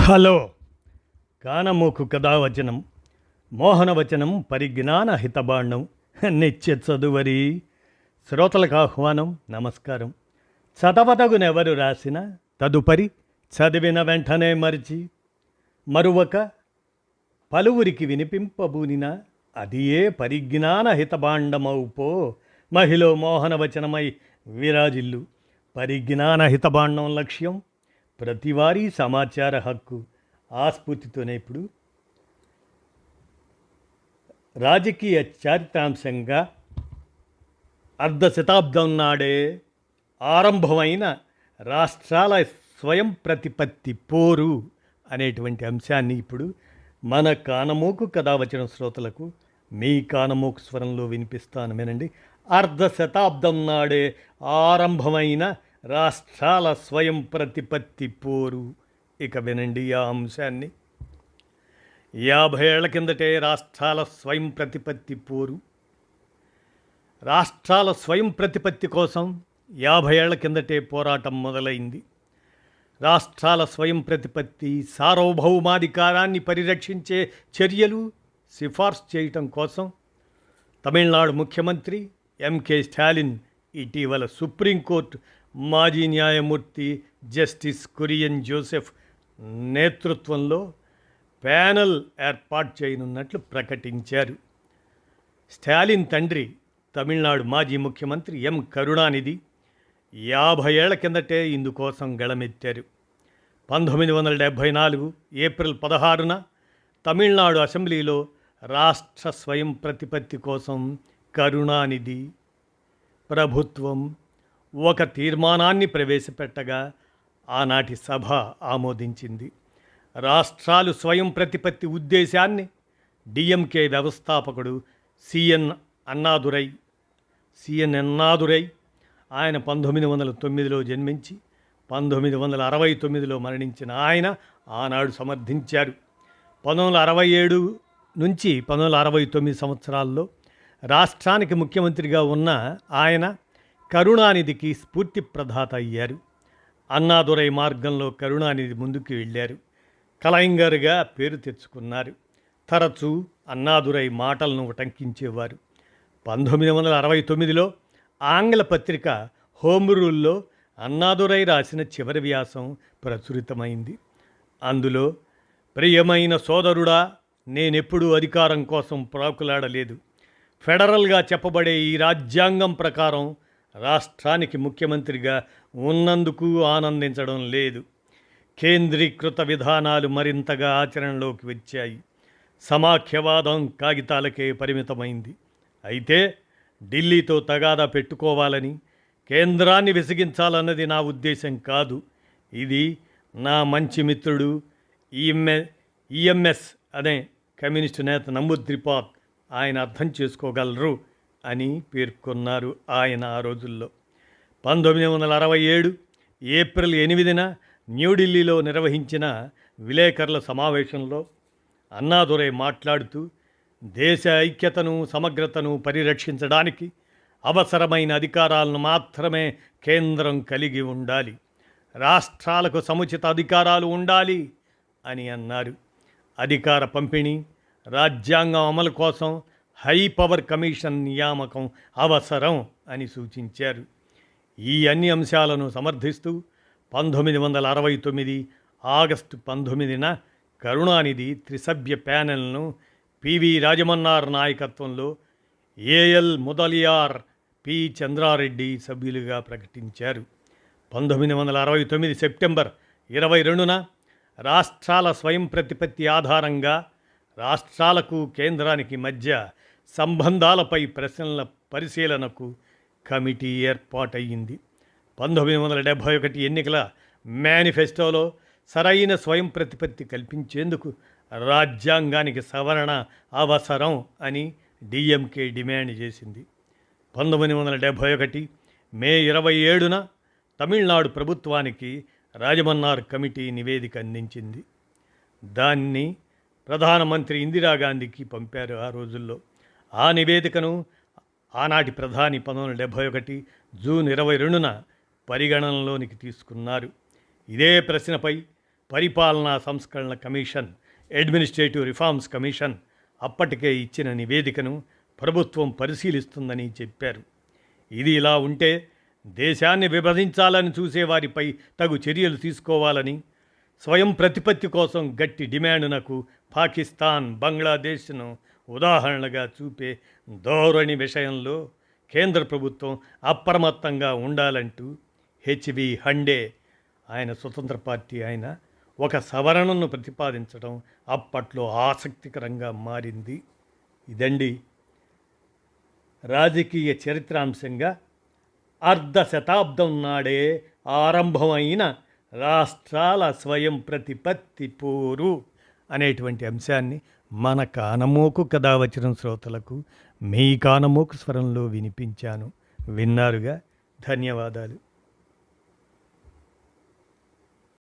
Hello కానమోకు కథావచనం మోహనవచనం పరిజ్ఞాన హితబాండం నిత్య చదువరి శ్రోతలకు ఆహ్వానం నమస్కారం. చదవదగునెవరు రాసిన తదుపరి చదివిన వెంటనే మరువక పలువురికి వినిపింపబూనిన అది ఏ పరిజ్ఞాన హితబాండమౌపో మహిళ మోహనవచనమై విరాజిల్లు. పరిజ్ఞాన హితబాండం లక్ష్యం ప్రతివారీ సమాచార హక్కు. ఆ స్ఫూర్తితోనే ఇప్పుడు రాజకీయ చారిత్రాంశంగా అర్ధ శతాబ్దం నాడే ఆరంభమైన రాష్ట్రాల స్వయం ప్రతిపత్తి పోరు అనేటువంటి అంశాన్ని ఇప్పుడు మన కానమోకు కథావచన శ్రోతలకు మీ కానమోకు స్వరంలో వినిపిస్తాను వినండి. అర్ధ శతాబ్దం నాడే ఆరంభమైన రాష్ట్రాల స్వయం ప్రతిపత్తి పోరు. ఇక వినండి ఆ అంశాన్ని. 50 ఏళ్ల కిందటే రాష్ట్రాల స్వయం ప్రతిపత్తి పోరు. రాష్ట్రాల స్వయం ప్రతిపత్తి కోసం 50 ఏళ్ల కిందటే పోరాటం మొదలైంది. రాష్ట్రాల స్వయం ప్రతిపత్తి సార్వభౌమాధికారాన్ని పరిరక్షించే చర్యలు సిఫార్సు చేయటం కోసం తమిళనాడు ముఖ్యమంత్రి ఎంకే స్టాలిన్ ఇటీవల సుప్రీంకోర్టు మాజీ న్యాయమూర్తి జస్టిస్ కురియన్ జోసెఫ్ నేతృత్వంలో ప్యానెల్ ఏర్పాటు చేయనున్నట్లు ప్రకటించారు. స్టాలిన్ తండ్రి తమిళనాడు మాజీ ముఖ్యమంత్రి ఎం కరుణానిధి 50 ఏళ్ల కిందటే ఇందుకోసం గళమెత్తారు. 1974 ఏప్రిల్ 16న తమిళనాడు అసెంబ్లీలో రాష్ట్ర స్వయం ప్రతిపత్తి కోసం కరుణానిధి ప్రభుత్వం ఒక తీర్మానాన్ని ప్రవేశపెట్టగా ఆనాటి సభ ఆమోదించింది. రాష్ట్రాలు స్వయం ప్రతిపత్తి ఉద్దేశాన్ని డిఎంకే వ్యవస్థాపకుడు సిఎన్ అన్నాదురై ఆయన 1909లో జన్మించి 1969లో మరణించిన ఆయన ఆనాడు సమర్థించారు. 1967 నుంచి 1969 సంవత్సరాల్లో రాష్ట్రానికి ముఖ్యమంత్రిగా ఉన్న ఆయన కరుణానిధికి స్ఫూర్తి ప్రదాత అయ్యారు. అన్నాదురై మార్గంలో కరుణానిధి ముందుకు వెళ్ళారు. కలైంగర్గా పేరు తెచ్చుకున్నారు. తరచూ అన్నాదురై మాటలను ఉటంకించేవారు. 1969లో ఆంగ్ల పత్రిక హోమ్ రూల్లో అన్నాదురై రాసిన చివరి వ్యాసం ప్రచురితమైంది. అందులో, ప్రియమైన సోదరుడా, నేనెప్పుడూ అధికారం కోసం ప్రాకులాడలేదు. ఫెడరల్గా చెప్పబడే ఈ రాజ్యాంగం ప్రకారం రాష్ట్రానికి ముఖ్యమంత్రిగా ఉన్నందుకు ఆనందించడం లేదు. కేంద్రీకృత విధానాలు మరింతగా ఆచరణలోకి వచ్చాయి. సమాఖ్యవాదం కాగితాలకే పరిమితమైంది. అయితే ఢిల్లీతో తగాదా పెట్టుకోవాలని, కేంద్రాన్ని విసిగించాలన్నది నా ఉద్దేశం కాదు. ఇది నా మంచి మిత్రుడు ఈఎంఎస్ అనే కమ్యూనిస్టు నేత నంబూద్రిపాద్ ఆయన అర్థం చేసుకోగలరు అని పేర్కొన్నారు. ఆయన ఆ రోజుల్లో 1967 ఏప్రిల్ 8న న్యూఢిల్లీలో నిర్వహించిన విలేకరుల సమావేశంలో అన్నాదురై మాట్లాడుతూ, దేశ ఐక్యతను సమగ్రతను పరిరక్షించడానికి అవసరమైన అధికారాలను మాత్రమే కేంద్రం కలిగి ఉండాలి, రాష్ట్రాలకు సముచిత అధికారాలు ఉండాలి అని అన్నారు. అధికార పంపిణీ, రాజ్యాంగం అమలు కోసం హై పవర్ కమిషన్ నియామకం అవసరం అని సూచించారు. ఈ అన్ని అంశాలను సమర్థిస్తూ 1969 ఆగస్టు 19న కరుణానిధి త్రిసభ్య ప్యానెల్ను పివి రాజమన్నార్ నాయకత్వంలో ఏఎల్ ముదలియార్, పి చంద్రారెడ్డి సభ్యులుగా ప్రకటించారు. 1969 సెప్టెంబర్ 22న రాష్ట్రాల స్వయం ప్రతిపత్తి ఆధారంగా రాష్ట్రాలకు కేంద్రానికి మధ్య సంబంధాలపై ప్రశ్నల పరిశీలనకు కమిటీ ఏర్పాటయ్యింది. 1971 ఎన్నికల మేనిఫెస్టోలో సరైన స్వయం ప్రతిపత్తి కల్పించేందుకు రాజ్యాంగానికి సవరణ అవసరం అని డిఎంకే డిమాండ్ చేసింది. 1971 మే 27న తమిళనాడు ప్రభుత్వానికి రాజమన్నార్ కమిటీ నివేదిక అందించింది. దాన్ని ప్రధానమంత్రి ఇందిరాగాంధీకి పంపారు. ఆ రోజుల్లో ఆ నివేదికను ఆనాటి ప్రధాని 1971 జూన్ 22న పరిగణనలోనికి తీసుకున్నారు. ఇదే ప్రశ్నపై పరిపాలనా సంస్కరణల కమిషన్, అడ్మినిస్ట్రేటివ్ రిఫార్మ్స్ కమిషన్ అప్పటికే ఇచ్చిన నివేదికను ప్రభుత్వం పరిశీలిస్తుందని చెప్పారు. ఇది ఇలా ఉంటే దేశాన్ని విభజించాలని చూసేవారిపై తగు చర్యలు తీసుకోవాలని, స్వయం ప్రతిపత్తి కోసం గట్టి డిమాండునకు పాకిస్తాన్, బంగ్లాదేశ్ను ఉదాహరణగా చూపే ధోరణి విషయంలో కేంద్ర ప్రభుత్వం అప్రమత్తంగా ఉండాలంటూ హెచ్వి హండే, ఆయన స్వతంత్ర పార్టీ ఆయన, ఒక సవరణను ప్రతిపాదించడం అప్పట్లో ఆసక్తికరంగా మారింది. ఇదండి రాజకీయ చరిత్రాంశంగా అర్ధ శతాబ్దం నాడే ఆరంభమైన రాష్ట్రాల స్వయం ప్రతిపత్తి పోరు అనేటువంటి అంశాన్ని మన కానమోకు కథ వచ్చిన శ్రోతలకు మీ కానమోకు స్వరంలో వినిపించాను. విన్నారుగా. ధన్యవాదాలు.